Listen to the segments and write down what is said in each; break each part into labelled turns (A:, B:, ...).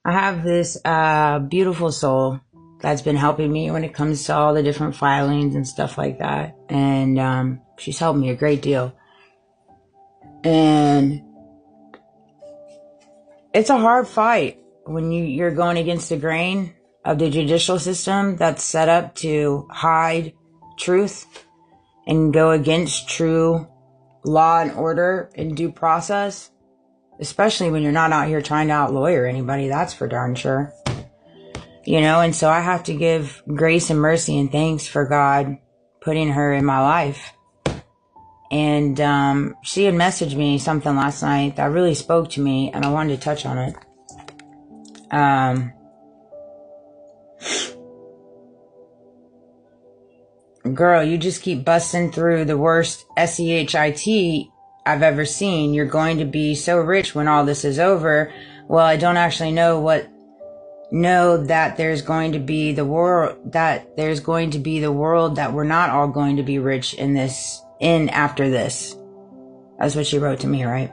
A: I have this beautiful soul that's been helping me when it comes to all the different filings and stuff like that. And she's helped me a great deal. And it's a hard fight when you're going against the grain of the judicial system that's set up to hide truth and go against true law and order and due process, especially when you're not out here trying to out-lawyer anybody. That's for darn sure. And so I have to give grace and mercy and thanks for God putting her in my life. And she had messaged me something last night that really spoke to me, and I wanted to touch on it. Girl, you just keep busting through the worst SEHIT I've ever seen. You're going to be so rich when all this is over. Well, I don't actually know that there's going to be the world that we're not all going to be rich in after this. That's what she wrote to me, right?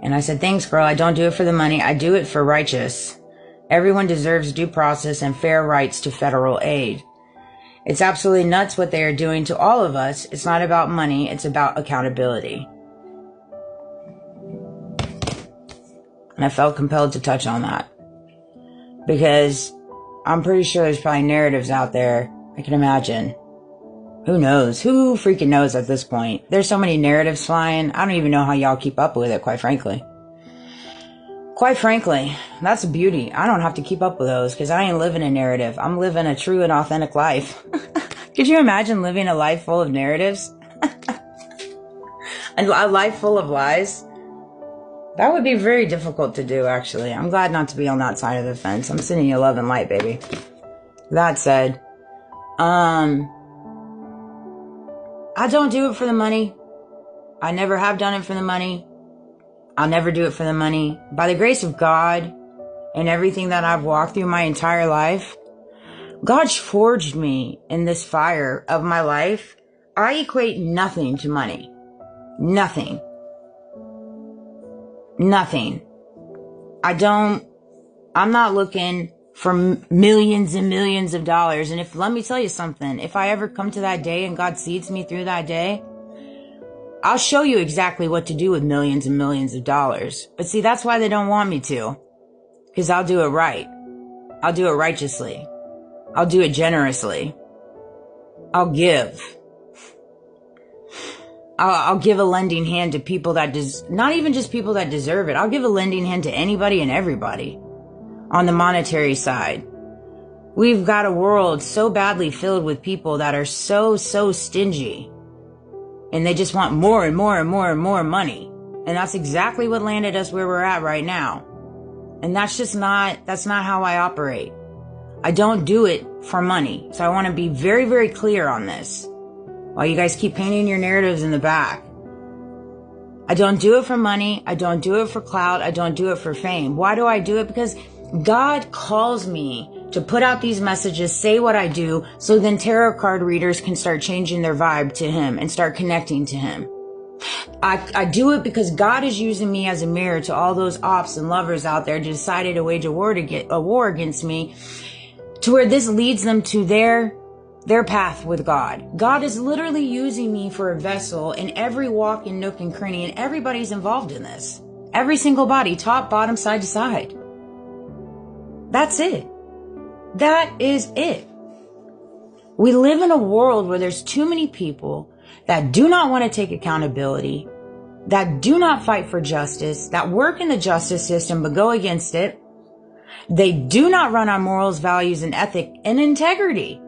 A: And I said, thanks, girl. I don't do it for the money. I do it for righteous. Everyone deserves due process and fair rights to federal aid. It's absolutely nuts what they are doing to all of us. It's not about money. It's about accountability. And I felt compelled to touch on that, because I'm pretty sure there's probably narratives out there. I can imagine. Who knows? Who freaking knows at this point? There's so many narratives flying. I don't even know how y'all keep up with it, quite frankly. Quite frankly, that's a beauty. I don't have to keep up with those because I ain't living a narrative. I'm living a true and authentic life. Could you imagine living a life full of narratives? A life full of lies? That would be very difficult to do, actually. I'm glad not to be on that side of the fence. I'm sending you love and light, baby. That said, I don't do it for the money. I never have done it for the money. I'll never do it for the money. By the grace of God and everything that I've walked through my entire life, God forged me in this fire of my life. I equate nothing to money. Nothing. Nothing. I'm not looking for millions and millions of dollars. And let me tell you something, if I ever come to that day and God seeds me through that day, I'll show you exactly what to do with millions and millions of dollars. But see, that's why they don't want me to. Because I'll do it right. I'll do it righteously. I'll do it generously. I'll give. I'll give a lending hand to people that not even just people that deserve it. I'll give a lending hand to anybody and everybody on the monetary side. We've got a world so badly filled with people that are so stingy. And they just want more and more and more and more money. And that's exactly what landed us where we're at right now. And that's not how I operate. I don't do it for money. So I want to be very, very clear on this. While you guys keep painting your narratives in the back. I don't do it for money. I don't do it for clout. I don't do it for fame. Why do I do it? Because God calls me to put out these messages, say what I do, so then tarot card readers can start changing their vibe to Him and start connecting to Him. I do it because God is using me as a mirror to all those ops and lovers out there who decided to wage a war against me, to where this leads them to their path with God. God is literally using me for a vessel in every walk and nook and cranny, and everybody's involved in this. Every single body, top, bottom, side to side. That's it. That is it. We live in a world where there's too many people that do not want to take accountability, that do not fight for justice, that work in the justice system but go against it. They do not run on morals, values, and ethic and integrity.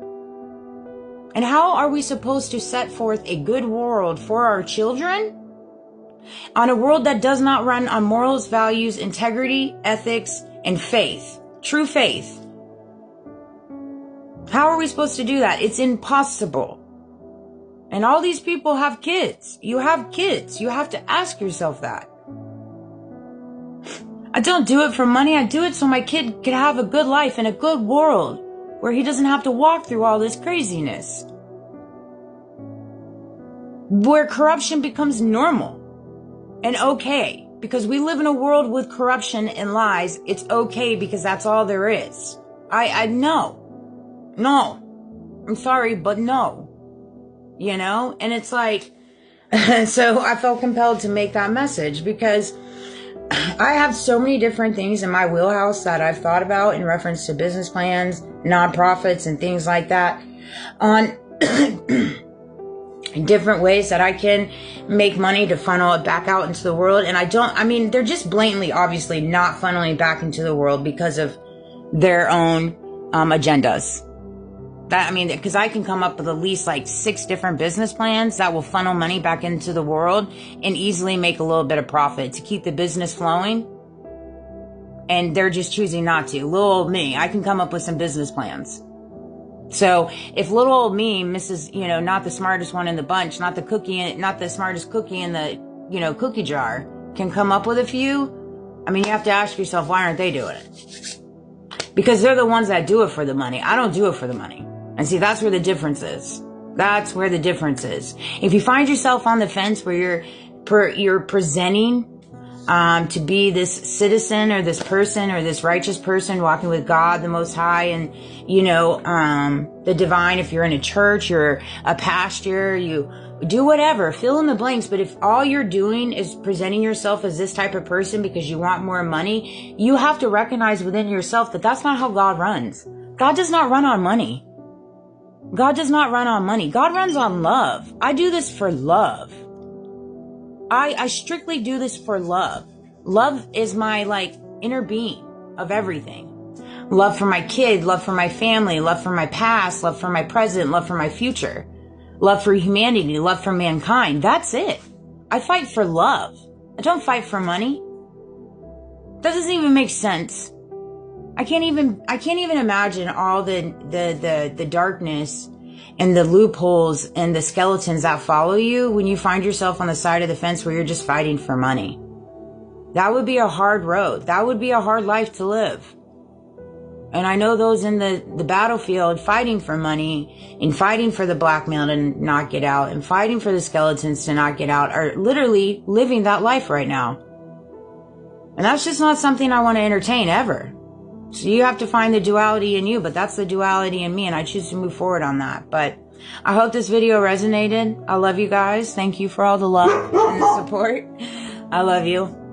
A: And how are we supposed to set forth a good world for our children on a world that does not run on morals, values, integrity, ethics, and faith? True faith. How are we supposed to do that? It's impossible. And all these people have kids. You have kids. You have to ask yourself that. I don't do it for money. I do it so my kid can have a good life in a good world where he doesn't have to walk through all this craziness. Where corruption becomes normal and okay. Because we live in a world with corruption and lies. It's okay because that's all there is. No. I'm sorry, but no. You know? And it's like, so I felt compelled to make that message because I have so many different things in my wheelhouse that I've thought about in reference to business plans, nonprofits, and things like that on different ways that I can make money to funnel it back out into the world. And they're just blatantly, obviously not funneling back into the world because of their own agendas. Because I can come up with at least like 6 different business plans that will funnel money back into the world and easily make a little bit of profit to keep the business flowing. And they're just choosing not to. Little old me, I can come up with some business plans. So if little old me, Mrs., not the smartest one in the bunch, not the smartest cookie in the, cookie jar, can come up with a few, you have to ask yourself, why aren't they doing it? Because they're the ones that do it for the money. I don't do it for the money. And see, that's where the difference is. That's where the difference is. If you find yourself on the fence where you're presenting to be this citizen or this person or this righteous person walking with God, the Most High, and, the divine, if you're in a church, you're a pastor, you do whatever, fill in the blanks. But if all you're doing is presenting yourself as this type of person because you want more money, you have to recognize within yourself that that's not how God runs. God does not run on money. God does not run on money. God runs on love. I do this for love. I strictly do this for love. Love is my inner being of everything. Love for my kid, love for my family, love for my past, love for my present, love for my future, love for humanity, love for mankind. That's it. I fight for love. I don't fight for money. That doesn't even make sense. I can't even imagine all the darkness and the loopholes and the skeletons that follow you when you find yourself on the side of the fence where you're just fighting for money. That would be a hard road. That would be a hard life to live. And I know those in the battlefield fighting for money and fighting for the blackmail to not get out and fighting for the skeletons to not get out are literally living that life right now. And that's just not something I want to entertain ever. So you have to find the duality in you, but that's the duality in me, and I choose to move forward on that. But I hope this video resonated. I love you guys. Thank you for all the love and the support. I love you.